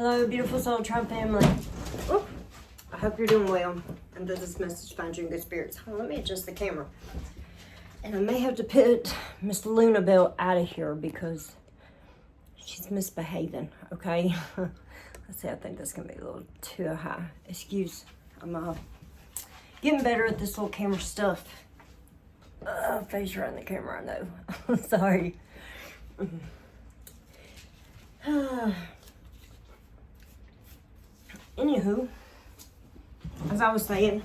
Hello, beautiful Soul Tribe family. Oop. I hope you're doing well and that this message finds you in good spirits. Let me adjust the camera. And I may have to put Miss Luna Bell out of here because she's misbehaving, okay? Let's see, I think that's going to be a little too high. Excuse, I'm getting better at this little camera stuff. Face right in the camera, I know. Sorry. Anywho, as I was saying,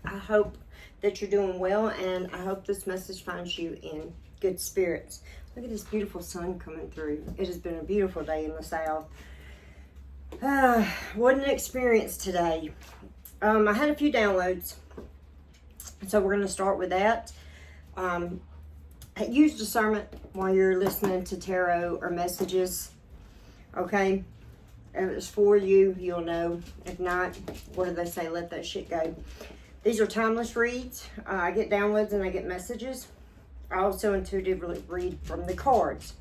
I hope that you're doing well, and I hope this message finds you in good spirits. Look at this beautiful sun coming through. It has been a beautiful day in the south. What an experience today. I had a few downloads, so we're going to start with that. Use discernment while you're listening to tarot or messages, okay? If it's for you, you'll know. If not, what do they say? Let that shit go. These are timeless reads. I get downloads and I get messages. I also intuitively read from the cards.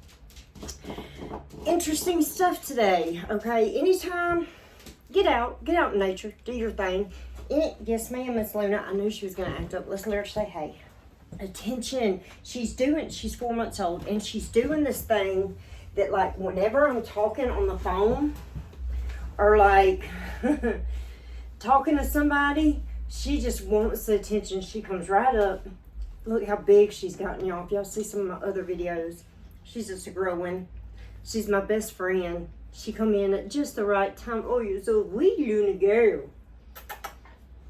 Interesting stuff today, okay? Anytime, get out in nature, do your thing. Yes, ma'am, Miss Luna. I knew she was going to act up. Let's let her say hey. Attention. She's 4 months old, and she's doing this thing that, like, whenever I'm talking on the phone or, like, talking to somebody, she just wants the attention. She comes right up. Look how big she's gotten, y'all. If y'all see some of my other videos, she's just growing. She's my best friend. She come in at just the right time. Oh, you're so sweet, Luna girl.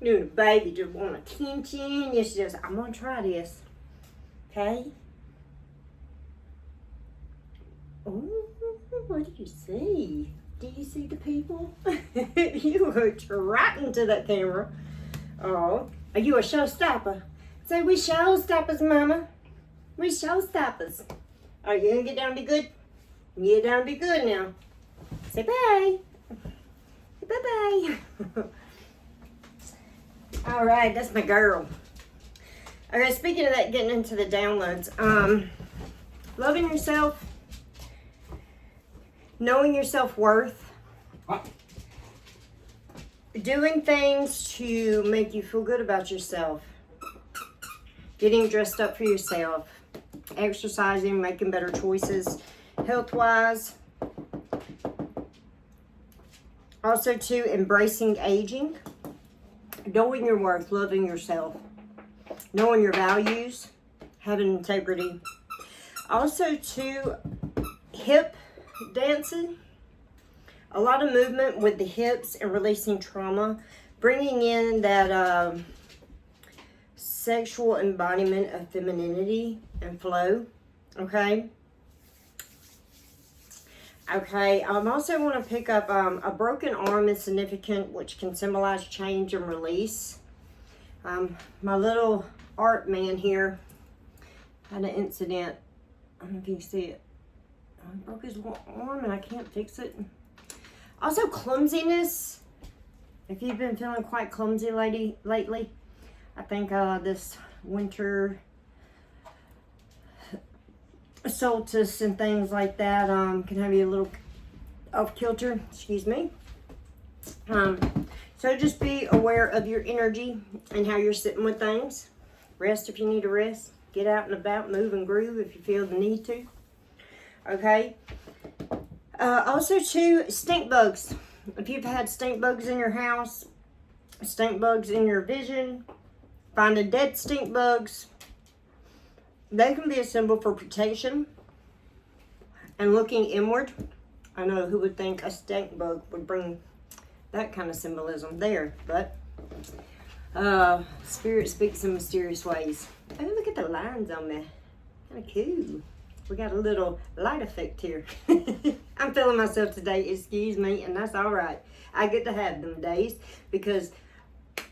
Luna baby just want attention. Yes, she does. I'm going to try this. Okay? Oh, what do you see? Do you see the people? You hooked right into that camera. Oh, are you a showstopper? Say, we showstoppers, mama. We showstoppers. Are you going to get down and be good? Get down and be good now. Say bye. Say bye-bye. All right, that's my girl. Okay, speaking of that, getting into the downloads. Loving yourself. Knowing your self-worth. Doing things to make you feel good about yourself. Getting dressed up for yourself. Exercising, making better choices health-wise. Also, too, embracing aging. Knowing your worth, loving yourself. Knowing your values. Having integrity. Also, too, hip dancing. A lot of movement with the hips and releasing trauma. Bringing in that sexual embodiment of femininity and flow. Okay? Okay, I also want to pick up a broken arm is significant, which can symbolize change and release. My little art man here had an incident. I don't know if you can see it. He broke his arm and I can't fix it. Also, clumsiness. If you've been feeling quite clumsy lately, I think this winter solstice and things like that can have you a little off kilter. Excuse me. So just be aware of your energy and how you're sitting with things. Rest if you need to rest. Get out and about, move and groove if you feel the need to. Okay. Also, too, stink bugs. If you've had stink bugs in your house, stink bugs in your vision, finding dead stink bugs, they can be a symbol for protection and looking inward. I know who would think a stink bug would bring that kind of symbolism there, but Spirit speaks in mysterious ways. Oh, look at the lines on there. Kind of cool. We got a little light effect here. I'm feeling myself today, excuse me, and that's all right. I get to have them days because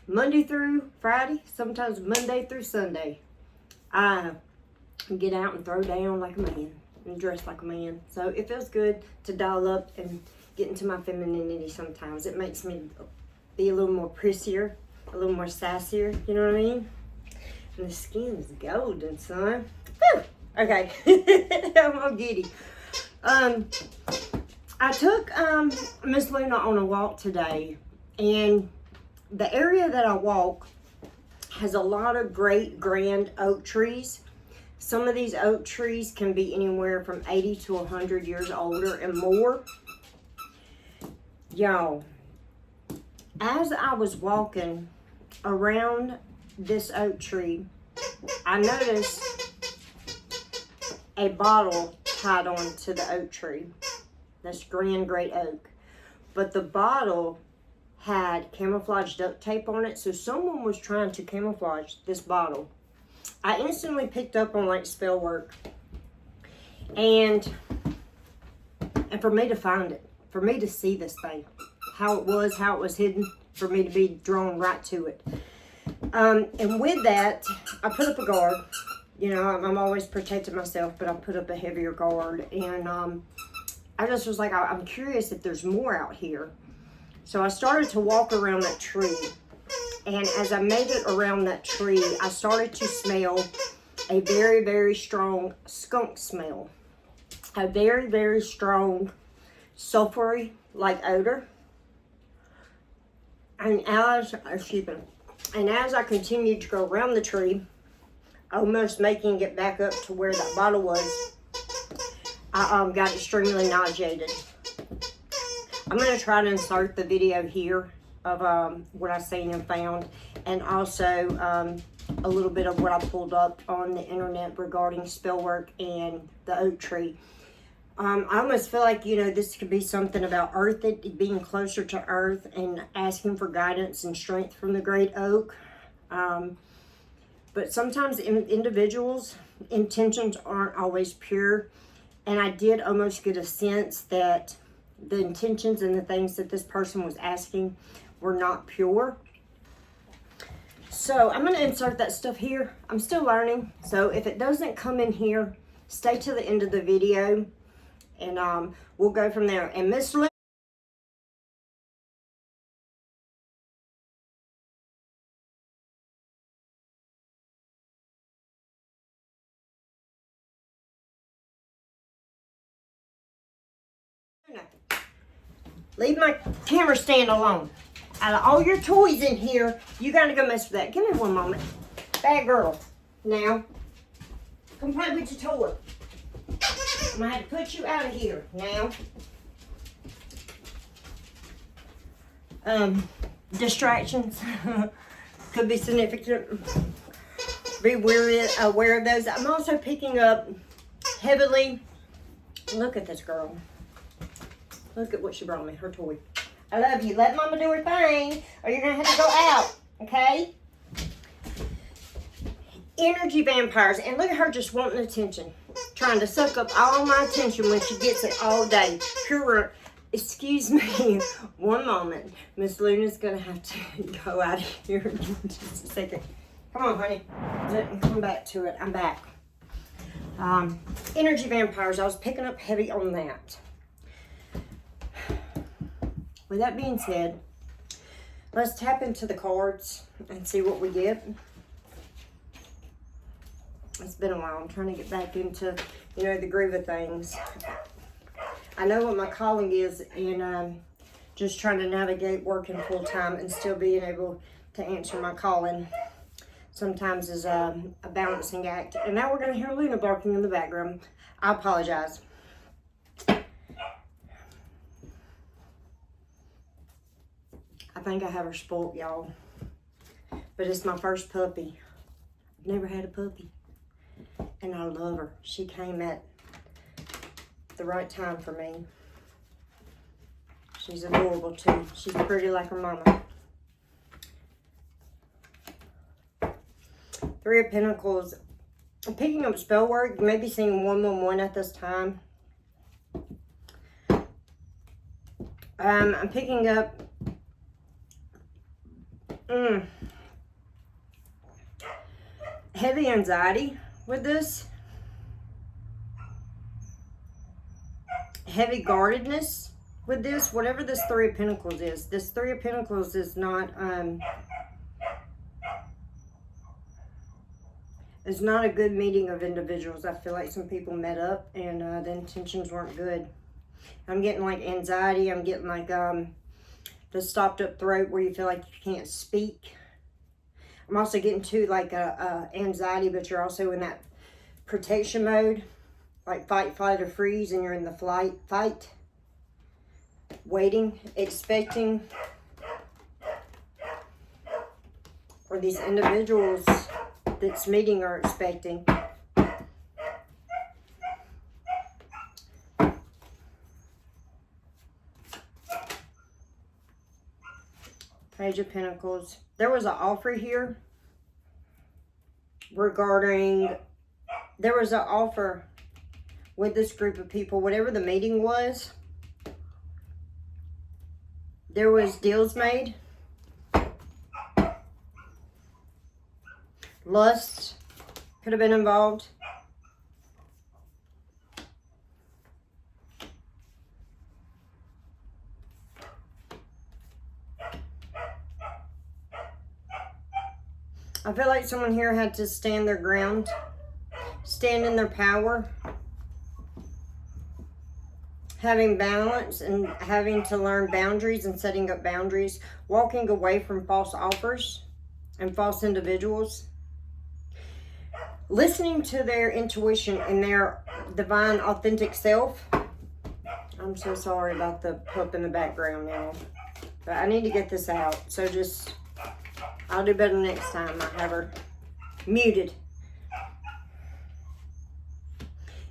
Monday through Friday, sometimes Monday through Sunday, I get out and throw down like a man and dress like a man. So it feels good to dial up and get into my femininity sometimes. It makes me be a little more prissier, a little more sassier, you know what I mean? And the skin is golden, son. Woo! Okay, I'm all giddy. I I took Miss Luna on a walk today, and the area that I walk has a lot of great grand oak trees. Some of these oak trees can be anywhere from 80 to 100 years older and more. Y'all, as I was walking around this oak tree, I noticed a bottle tied on to the oak tree. That's grand great oak. But the bottle had camouflage duct tape on it, so someone was trying to camouflage this bottle. I instantly picked up on like spell work, and for me to find it, for me to see this thing, how it was hidden, for me to be drawn right to it. And with that, I put up a guard. You know, I'm always protecting myself, but I put up a heavier guard, and I just was like, I'm curious if there's more out here. So I started to walk around that tree, and as I made it around that tree, I started to smell a very, very strong skunk smell. A very, very strong sulfury like odor. And as I continued to go around the tree, almost making it back up to where that bottle was, I got extremely nauseated. I'm going to try to insert the video here of what I seen and found, and also a little bit of what I pulled up on the internet regarding spell work and the oak tree. I almost feel like, you know, this could be something about earth, being closer to earth and asking for guidance and strength from the great oak. But sometimes individuals' intentions aren't always pure, and I did almost get a sense that the intentions and the things that this person was asking were not pure. So I'm going to insert that stuff here. I'm still learning, so if it doesn't come in here, stay to the end of the video, and we'll go from there. And Miss Lou, leave my camera stand alone. Out of all your toys in here, you gotta go mess with that. Give me one moment. Bad girl. Now, come play with your toy. I'm gonna have to put you out of here now. Distractions could be significant. Be aware of those. I'm also picking up heavily. Look at this girl. Look at what she brought me, her toy. I love you. Let mama do her thing, or you're going to have to go out, okay? Energy vampires. And look at her just wanting attention. Trying to suck up all my attention when she gets it all day. Pure. Excuse me. One moment. Miss Luna's going to have to go out of here in just a second. Come on, honey. Come back to it. I'm back. Energy vampires. I was picking up heavy on that. With that being said, let's tap into the cards and see what we get. It's been a while. I'm trying to get back into, you know, the groove of things. I know what my calling is, and just trying to navigate working full time and still being able to answer my calling sometimes is a balancing act. And now we're going to hear Luna barking in the background. I apologize. I think I have her spoiled, y'all. But it's my first puppy. I've never had a puppy. And I love her. She came at the right time for me. She's adorable too. She's pretty like her mama. Three of Pentacles. I'm picking up spell work. You may be seeing 111 at this time. I'm picking up heavy anxiety with this. Heavy guardedness with this. Whatever this Three of Pentacles is. This Three of Pentacles is not it's not a good meeting of individuals. I feel like some people met up and the intentions weren't good. I'm getting like anxiety. I'm getting like the stopped up throat where you feel like you can't speak. I'm also getting to like a anxiety, but you're also in that protection mode, like fight, flight, or freeze, and you're in the fight, waiting, expecting, or these individuals that's meeting are expecting. Page of Pentacles. There was an offer here regarding, there was an offer with this group of people, whatever the meeting was, there was deals made. Lust could have been involved. I feel like someone here had to stand their ground, stand in their power, having balance and having to learn boundaries and setting up boundaries, walking away from false offers and false individuals, listening to their intuition and their divine authentic self. I'm so sorry about the pup in the background now, but I need to get this out. So just, I'll do better next time. I have her muted.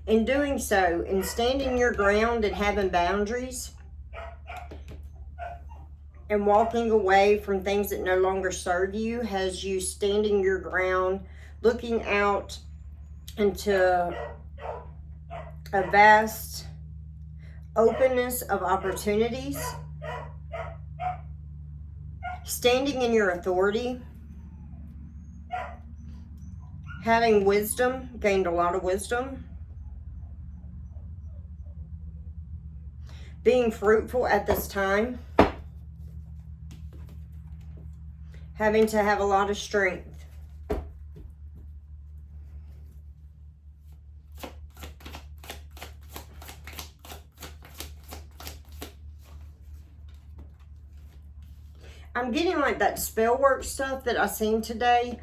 In doing so, in standing your ground and having boundaries and walking away from things that no longer serve you, has you standing your ground, looking out into a vast openness of opportunities, standing in your authority, having wisdom, gained a lot of wisdom, being fruitful at this time, having to have a lot of strength. I'm getting like that spell work stuff that I seen today.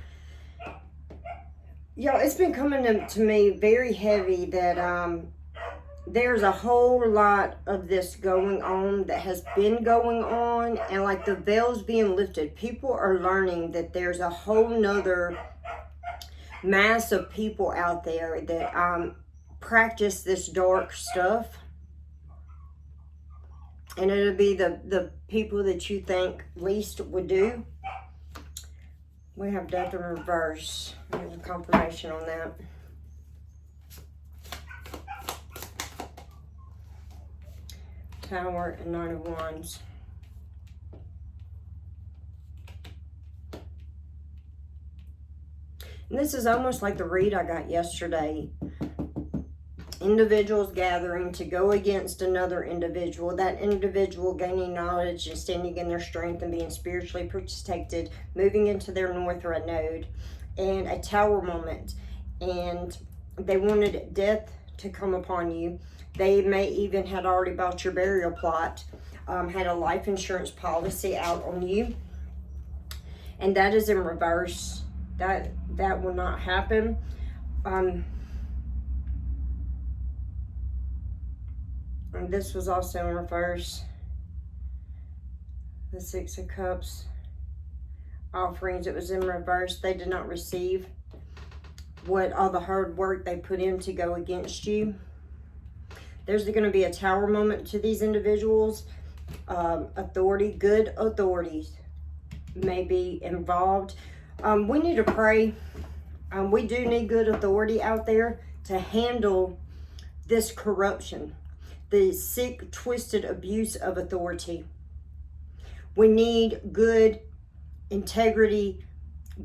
Y'all, it's been coming to me very heavy that there's a whole lot of this going on that has been going on, and like the veil's being lifted. People are learning that there's a whole nother mass of people out there that practice this dark stuff. And it'll be the people that you think least would do. We have death in reverse. There's a confirmation on that. Tower and Nine of Wands. And this is almost like the read I got yesterday. Individuals gathering to go against another individual. That individual gaining knowledge and standing in their strength and being spiritually protected, moving into their north node, and a tower moment. And they wanted death to come upon you. They may even had already bought your burial plot, had a life insurance policy out on you. And that is in reverse. That will not happen. And this was also in reverse. The Six of Cups. Offerings, it was in reverse. They did not receive what all the hard work they put in to go against you. There's going to be a tower moment to these individuals. Authority, good authorities may be involved. We need to pray. We do need good authority out there to handle this corruption. The sick, twisted abuse of authority. We need good integrity,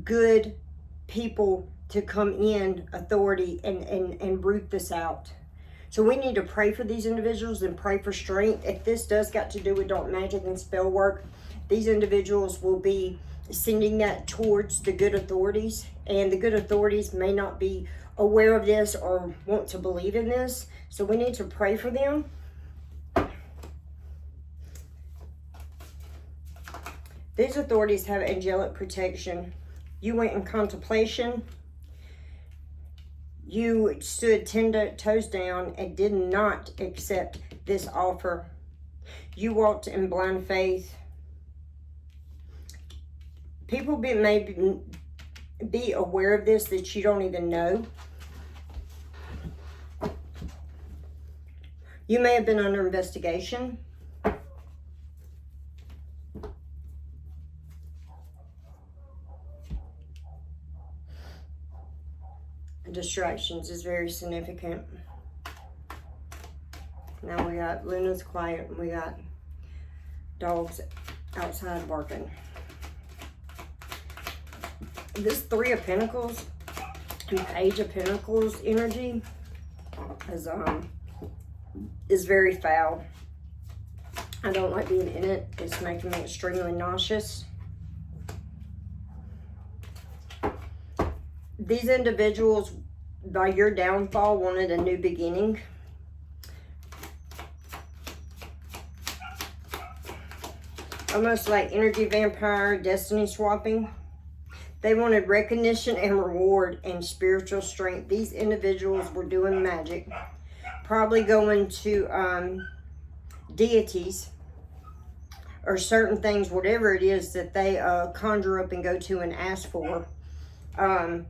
good people to come in authority and root this out. So we need to pray for these individuals and pray for strength. If this does got to do with dark magic and spell work, these individuals will be sending that towards the good authorities. And the good authorities may not be aware of this or want to believe in this. So we need to pray for them. These authorities have angelic protection. You went in contemplation. You stood 10 toes down and did not accept this offer. You walked in blind faith. People may be aware of this that you don't even know. You may have been under investigation. Distractions is very significant. Now we got Luna's quiet and we got dogs outside barking. This Three of Pentacles and Page of Pentacles energy is very foul. I don't like being in it. It's making me extremely nauseous. These individuals, by your downfall, wanted a new beginning. Almost like energy vampire, destiny swapping. They wanted recognition and reward and spiritual strength. These individuals were doing magic. Probably going to deities or certain things, whatever it is that they conjure up and go to and ask for. And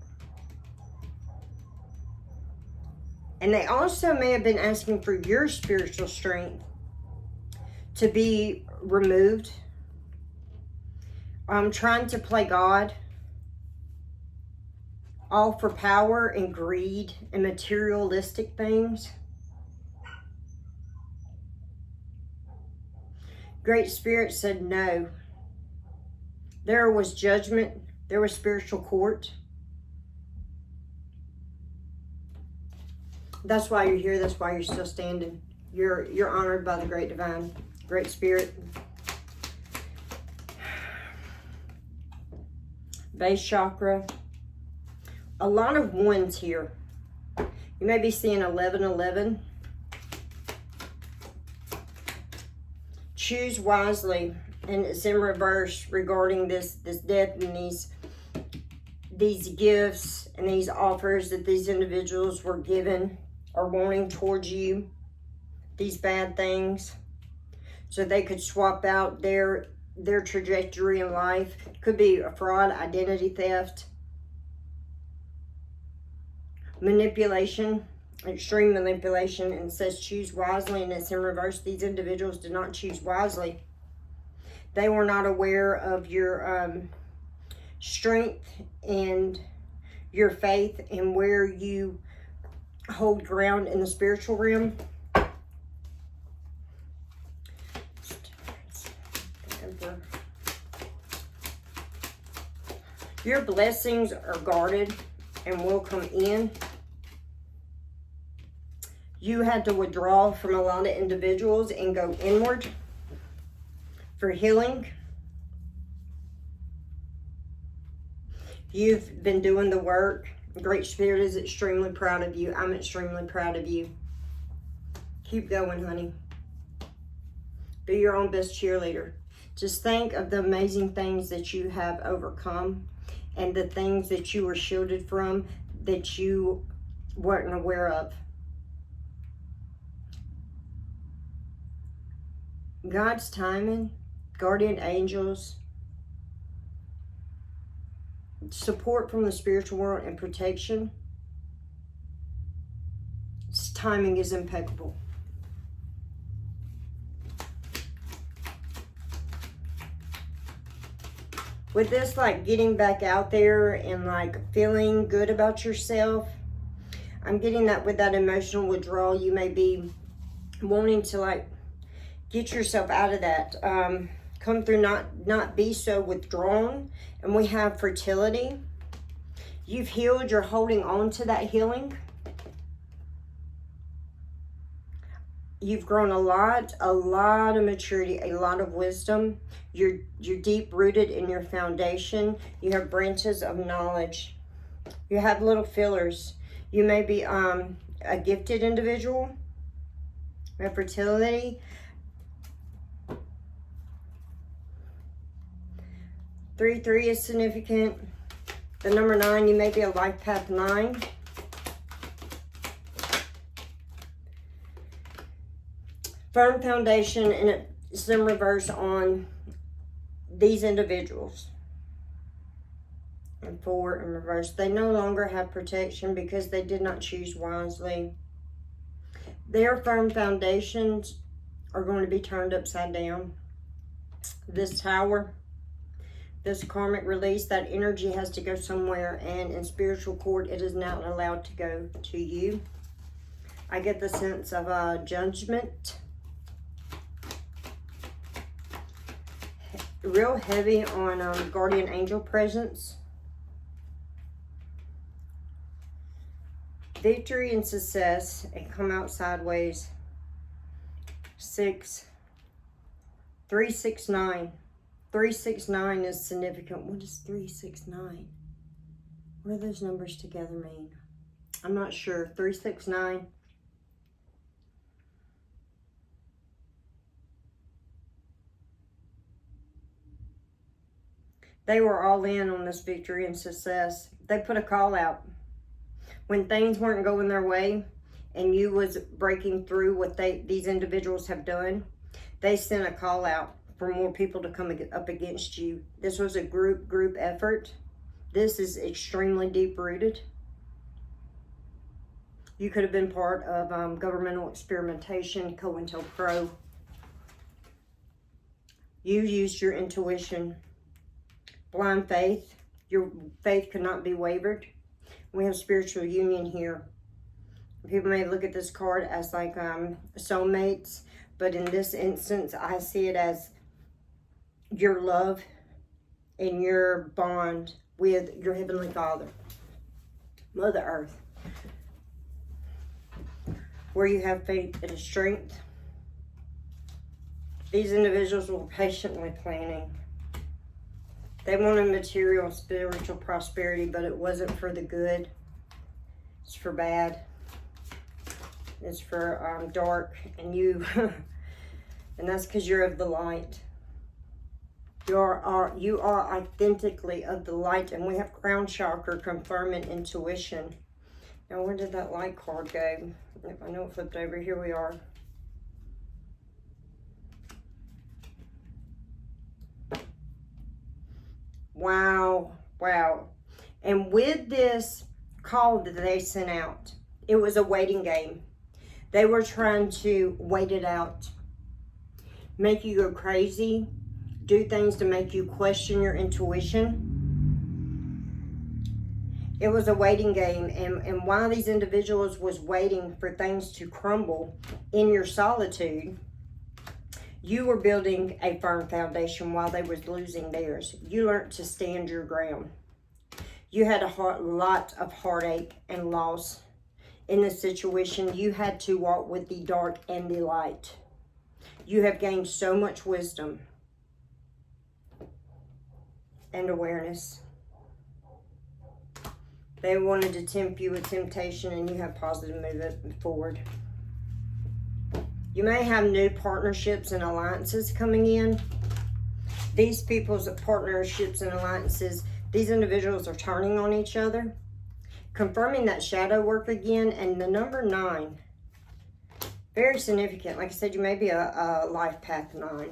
they also may have been asking for your spiritual strength to be removed. Trying to play God. All for power and greed and materialistic things. Great Spirit said no. There was judgment. There was spiritual court. That's why you're here. That's why you're still standing. You're honored by the Great Divine, Great Spirit. Base chakra. A lot of ones here. You may be seeing 1111. Choose wisely. And it's in reverse regarding this death and these gifts and these offers that these individuals were given or wanting towards you. These bad things. So they could swap out their trajectory in life. Could be a fraud, identity theft, manipulation, extreme manipulation. And it says choose wisely, and it's in reverse. These individuals did not choose wisely. They were not aware of your strength and your faith and where you hold ground in the spiritual realm. Your blessings are guarded and will come in. You had to withdraw from a lot of individuals and go inward for healing. You've been doing the work. Great Spirit is extremely proud of you. I'm extremely proud of you. Keep going, honey. Be your own best cheerleader. Just think of the amazing things that you have overcome and the things that you were shielded from that you weren't aware of. God's timing, guardian angels, support from the spiritual world, and protection. Its timing is impeccable. With this, like, getting back out there and, like, feeling good about yourself, I'm getting that with that emotional withdrawal, you may be wanting to, like, get yourself out of that. Come through, not be so withdrawn. And we have fertility. You've healed. You're holding on to that healing. You've grown a lot of maturity, a lot of wisdom. You're deep rooted in your foundation. You have branches of knowledge. You have little fillers. You may be a gifted individual. You have fertility. 3 is significant. The number 9, you may be a life path 9. Firm foundation, and it's in reverse on these individuals. And 4 in reverse. They no longer have protection because they did not choose wisely. Their firm foundations are going to be turned upside down. This Tower, this karmic release, that energy has to go somewhere, and in spiritual court, it is not allowed to go to you. I get the sense of judgment. Real heavy on guardian angel presence. Victory and success, and come out sideways. 6, 3, 6, 9. 3, 6, 9 is significant. What does 3, 6, 9? What do those numbers together mean? I'm not sure. 3, 6, 9. They were all in on this victory and success. They put a call out. When things weren't going their way and you was breaking through what these individuals have done, they sent a call out for more people to come up against you. This was a group effort. This is extremely deep-rooted. You could have been part of governmental experimentation, COINTELPRO. You used your intuition. Blind faith. Your faith could not be wavered. We have spiritual union here. People may look at this card as like soulmates, but in this instance, I see it as your love and your bond with your Heavenly Father, Mother Earth. Where you have faith, it is strength. These individuals were patiently planning. They wanted material, spiritual prosperity, but it wasn't for the good. It's for bad. It's for dark, and you, and that's because you're of the light. You are authentically of the light, and we have crown chakra confirming intuition. Now, where did that light card go? I know it flipped over. Here we are. Wow, wow. And with this call that they sent out, it was a waiting game. They were trying to wait it out, make you go crazy, do things to make you question your intuition. It was a waiting game, and while these individuals was waiting for things to crumble in your solitude, you were building a firm foundation while they was losing theirs. You learned to stand your ground. You had a lot of heartache and loss in this situation. You had to walk with the dark and the light. You have gained so much wisdom and awareness. They wanted to tempt you with temptation, and you have positive movement forward. You may have new partnerships and alliances coming in. These people's partnerships and alliances, these individuals are turning on each other, confirming that shadow work again. And the number 9, very significant. Like I said, you may be a life path 9.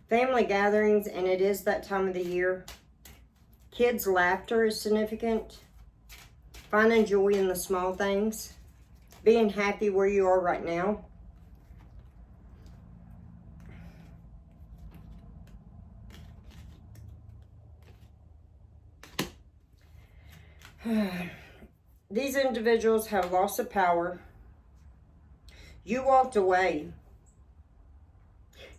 Family gatherings, and it is that time of the year. Kids' laughter is significant. Finding joy in the small things. Being happy where you are right now. These individuals have lost of power. You walked away.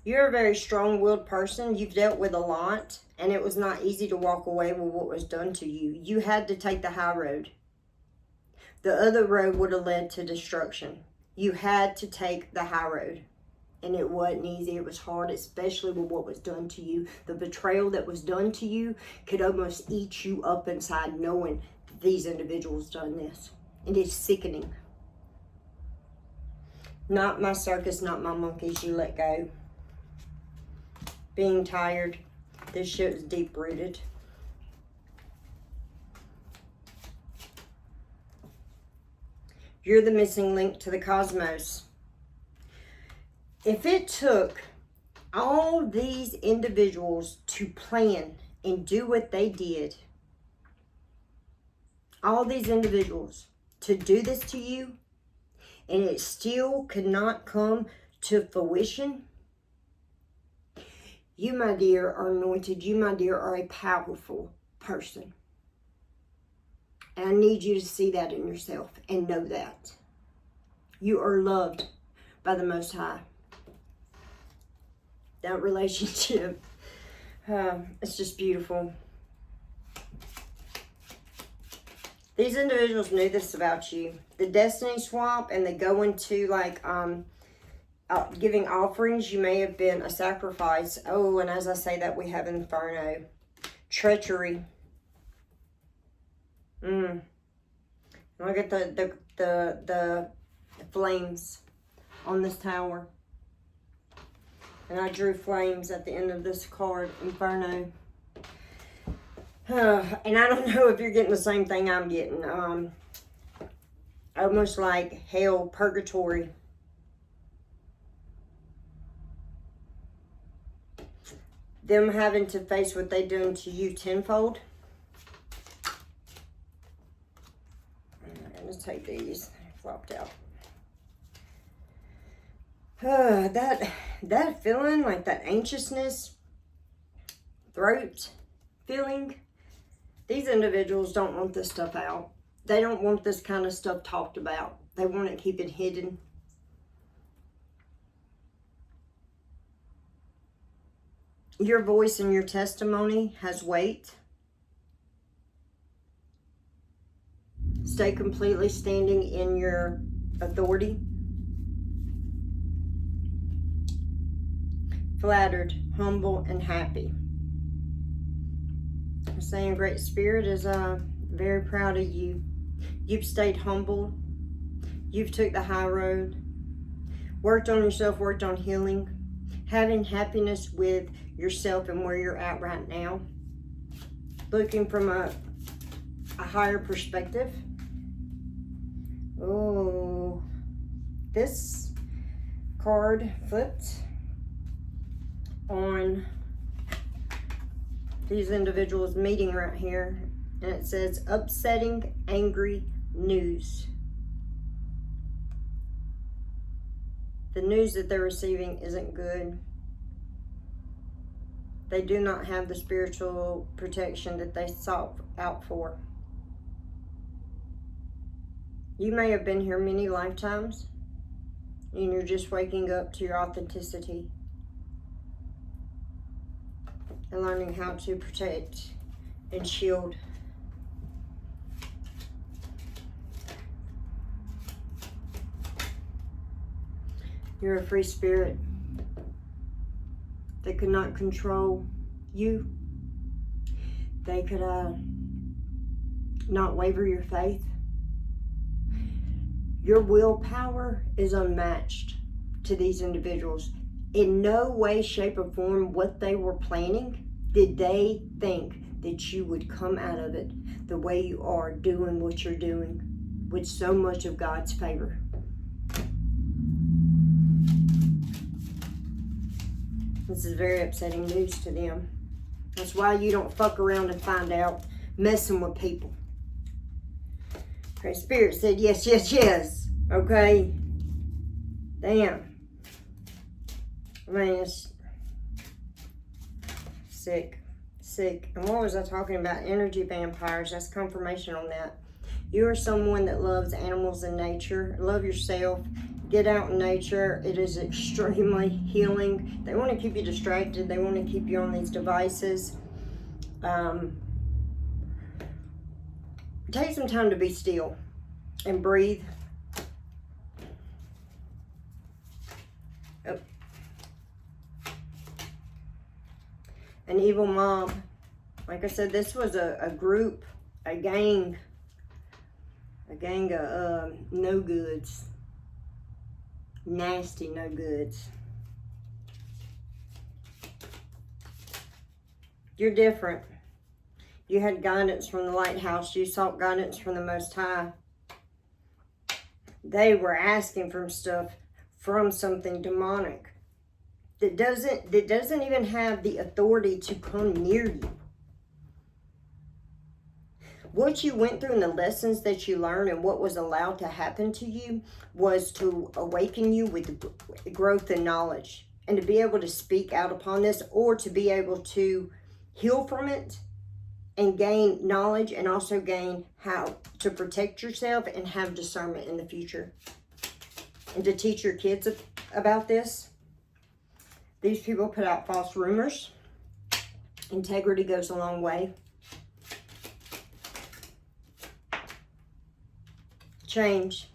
You're a very strong-willed person. You've dealt with a lot, and it was not easy to walk away with what was done to you. You had to take the high road. The other road would have led to destruction. You had to take the high road, and it wasn't easy. It was hard, especially with what was done to you. The betrayal that was done to you could almost eat you up inside, knowing these individuals done this. It is sickening. Not my circus, not my monkeys, you let go. Being tired. This shit is deep rooted. You're the missing link to the cosmos. If it took all these individuals to plan and do what they did, all these individuals to do this to you, and it still could not come to fruition, you, my dear, are anointed. You, my dear, are a powerful person. And I need you to see that in yourself and know that. You are loved by the Most High. That relationship, it's just beautiful. These individuals knew this about you. The destiny swap and the going to like giving offerings, you may have been a sacrifice. Oh, and as I say that, we have Inferno. Treachery. Look at the flames on this tower. And I drew flames at the end of this card, Inferno. And I don't know if you're getting the same thing I'm getting. Almost like hell, purgatory. Them having to face what they're doing to you tenfold. Let's take these. Flopped out. That feeling, like that anxiousness, throat feeling. These individuals don't want this stuff out. They don't want this kind of stuff talked about. They want to keep it hidden. Your voice and your testimony has weight. Stay completely standing in your authority. Flattered, humble, and happy. I'm saying Great Spirit is very proud of you. You've stayed humble. You've took the high road. Worked on yourself, worked on healing. Having happiness with yourself and where you're at right now. Looking from a higher perspective. Oh, this card flipped on these individuals meeting right here, and it says upsetting, angry news. The news that they're receiving isn't good. They do not have the spiritual protection that they sought out for. You may have been here many lifetimes, and you're just waking up to your authenticity and learning how to protect and shield. You're a free spirit that could not control you. They could not waver your faith. Your willpower is unmatched to these individuals. In no way, shape, or form what they were planning did they think that you would come out of it the way you are, doing what you're doing with so much of God's favor. This is very upsetting news to them. That's why you don't fuck around and find out messing with people. Okay, Spirit said yes, yes, yes. Okay? Damn. I mean, it's sick. Sick. And what was I talking about? Energy vampires. That's confirmation on that. You are someone that loves animals and nature. Love yourself. Get out in nature. It is extremely healing. They want to keep you distracted. They want to keep you on these devices. Take some time to be still and breathe. Oh. An evil mob. Like I said, this was a group, a gang A gang of no goods. Nasty no goods. You're different. You had guidance from the lighthouse. You sought guidance from the Most High. They were asking for stuff from something demonic that doesn't even have the authority to come near you. What you went through and the lessons that you learned and what was allowed to happen to you was to awaken you with growth and knowledge, and to be able to speak out upon this, or to be able to heal from it and gain knowledge, and also gain how to protect yourself and have discernment in the future, and to teach your kids about this. These people put out false rumors. Integrity goes a long way. Change.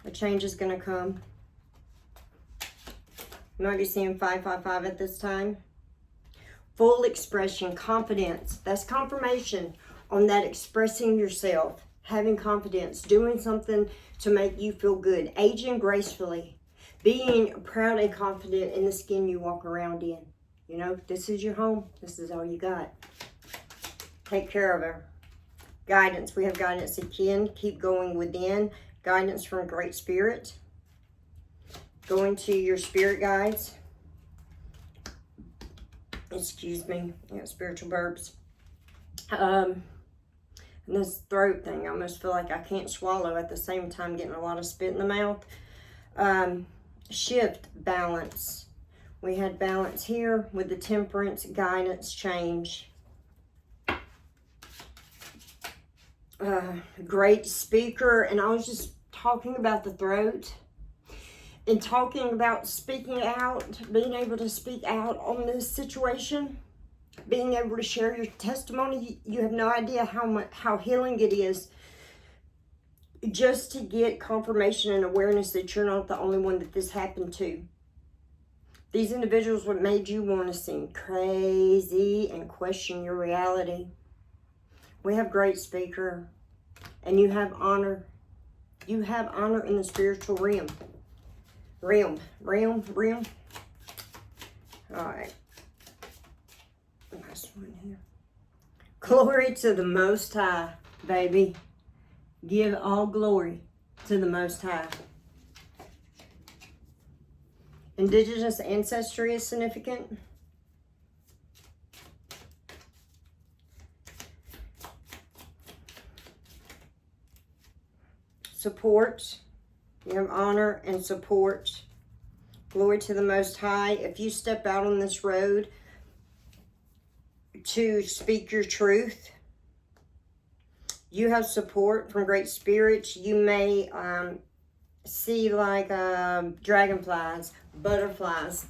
A change is going to come. You might be seeing 555 at this time. Full expression, confidence. That's confirmation on that, expressing yourself, having confidence, doing something to make you feel good, aging gracefully, being proud and confident in the skin you walk around in. You know, this is your home. This is all you got. Take care of her. Guidance. We have guidance again. Keep going within. Guidance from Great Spirit. Going to your spirit guides. Excuse me. Yeah, spiritual burps. And this throat thing, I almost feel like I can't swallow at the same time, getting a lot of spit in the mouth. Shift, balance. We had balance here with the temperance, guidance, change. Great speaker, and I was just talking about the throat and talking about speaking out, being able to speak out on this situation, being able to share your testimony. You have no idea how healing it is, just to get confirmation and awareness that you're not the only one that this happened to. These individuals what made you want to seem crazy and question your reality. We have great speaker, and you have honor. You have honor in the spiritual realm. Realm. All right. Last one here. Glory to the Most High, baby. Give all glory to the Most High. Indigenous ancestry is significant. Support. You have honor and support. Glory to the Most High. If you step out on this road to speak your truth, you have support from great spirits. You may see like dragonflies, butterflies.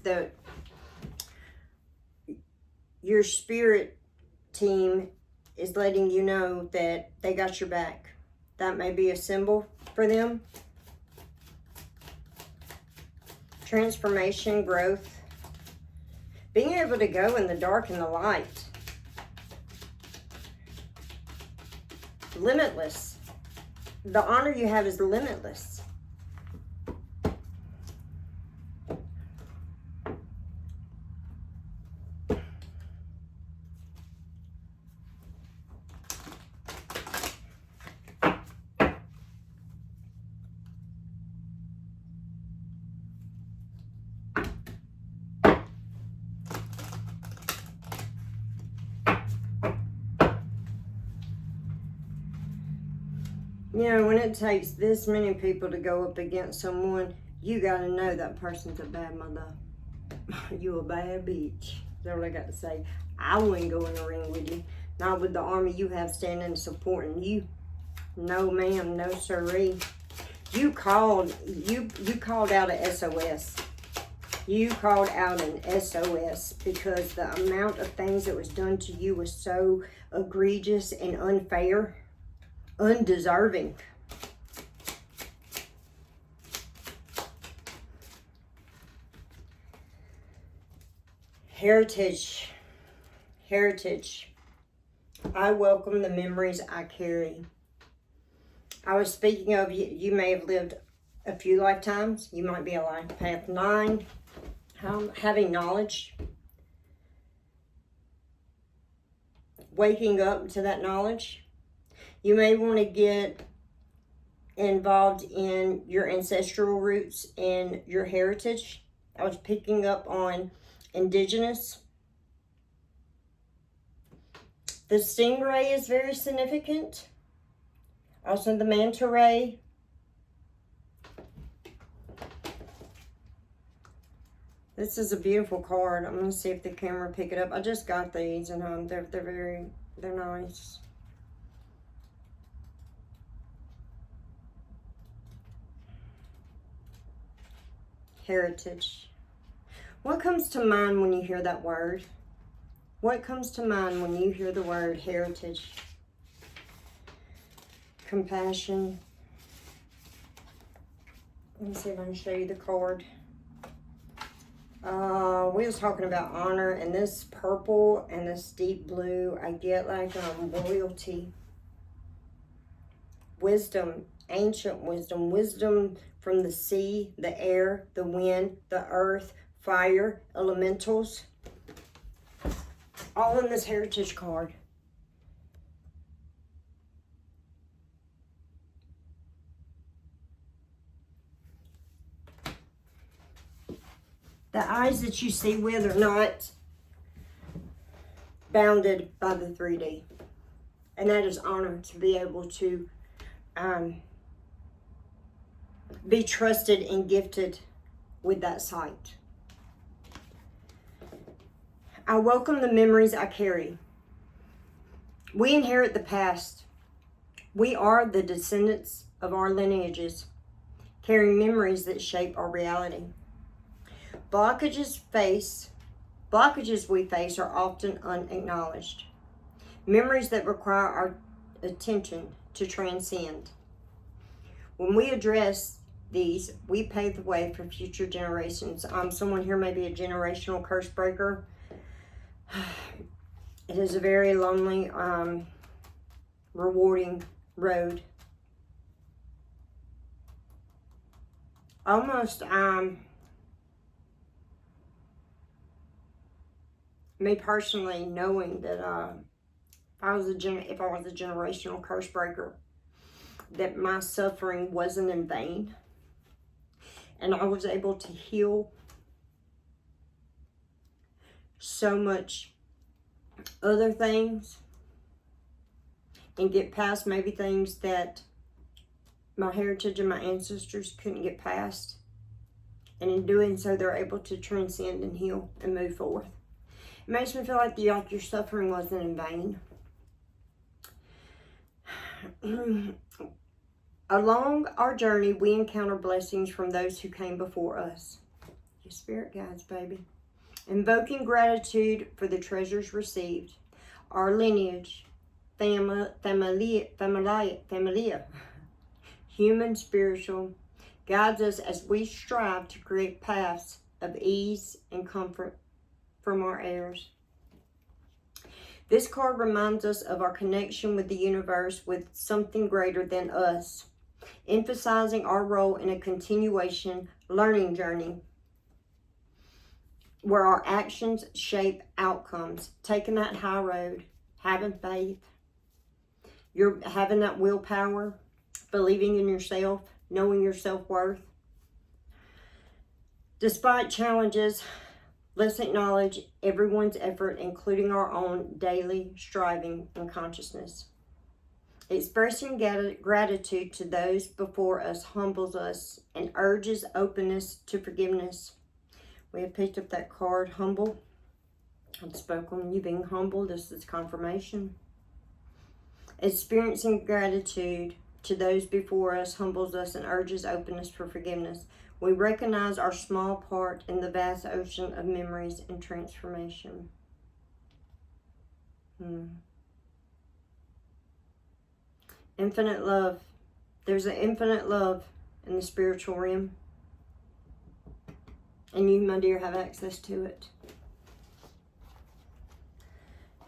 Your spirit team is letting you know that they got your back. That may be a symbol for them. Transformation, growth. Being able to go in the dark and the light. Limitless. The honor you have is limitless. You know, when it takes this many people to go up against someone, you got to know that person's a bad mother. You a bad bitch. That's all I got to say. I wouldn't go in the ring with you. Not with the army you have standing and supporting you. No, ma'am. No, sirree. You called out a SOS. You called out an SOS because the amount of things that was done to you was so egregious and unfair. Undeserving. Heritage. I welcome the memories I carry. I was speaking of, you may have lived a few lifetimes. You might be a life path 9. Having knowledge. Waking up to that knowledge. You may want to get involved in your ancestral roots and your heritage. I was picking up on indigenous. The stingray is very significant. Also the manta ray. This is a beautiful card. I'm going to see if the camera pick it up. I just got these and they're nice. Heritage. What comes to mind when you hear that word? What comes to mind when you hear the word heritage? Compassion. Let me see if I can show you the card. We was talking about honor, and this purple and this deep blue, I get like royalty, wisdom, ancient wisdom, wisdom from the sea, the air, the wind, the earth, fire, elementals, all in this heritage card. The eyes that you see with are not bounded by the 3D. And that is honor to be able to be trusted and gifted with that sight. I welcome the memories I carry. We inherit the past. We are the descendants of our lineages, carrying memories that shape our reality. Blockages we face are often unacknowledged. Memories that require our attention to transcend. When we address these, we pave the way for future generations. Someone here may be a generational curse breaker. It is a very lonely, rewarding road. Almost, me personally knowing that if I was a generational curse breaker, that my suffering wasn't in vain, and I was able to heal so much other things and get past maybe things that my heritage and my ancestors couldn't get past, and in doing so they're able to transcend and heal and move forward. It makes me feel like your suffering wasn't in vain. Along our journey, we encounter blessings from those who came before us. Your spirit guides, baby. Invoking gratitude for the treasures received, our lineage, familia, human, spiritual, guides us as we strive to create paths of ease and comfort from our heirs. This card reminds us of our connection with the universe, with something greater than us, emphasizing our role in a continuation learning journey where our actions shape outcomes. Taking that high road, having faith, you're having that willpower, believing in yourself, knowing your self-worth. Despite challenges, let's acknowledge everyone's effort, including our own daily striving and consciousness. Expressing gratitude to those before us humbles us and urges openness to forgiveness. We have picked up that card, humble. I've spoken on you being humble. This is confirmation. Experiencing gratitude to those before us humbles us and urges openness for forgiveness. We recognize our small part in the vast ocean of memories and transformation. Infinite love. There's an infinite love in the spiritual realm. And you, my dear, have access to it.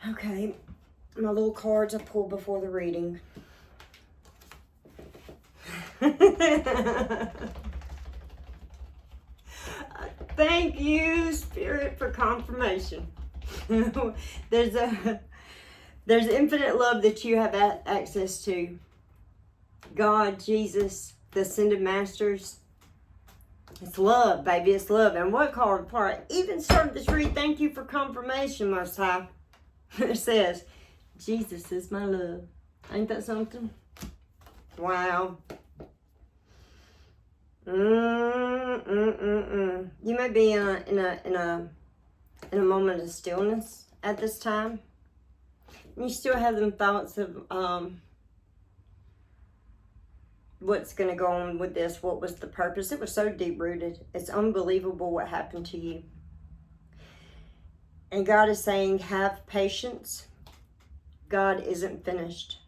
Okay, my little cards I pulled before the reading. Thank you, Spirit, for confirmation. There's infinite love that you have access to. God, Jesus, the ascended masters. It's love, baby. It's love. And what called part? Even started this read. Thank you for confirmation, Most High. It says, Jesus is my love. Ain't that something? Wow. You may be in a moment of stillness at this time. You still have them thoughts of what's going to go on with this. What was the purpose? It was so deep-rooted. It's unbelievable what happened to you. And God is saying, have patience. God isn't finished.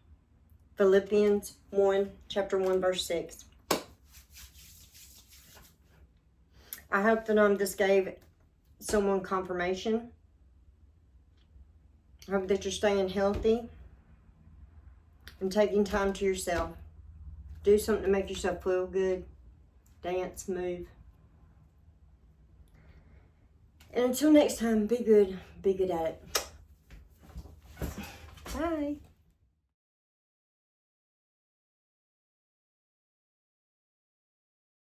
Philippians 1, chapter 1, verse 6. I hope that this gave someone confirmation. I hope that you're staying healthy and taking time to yourself. Do something to make yourself feel good. Dance, move. And until next time, be good. Be good at it. Bye.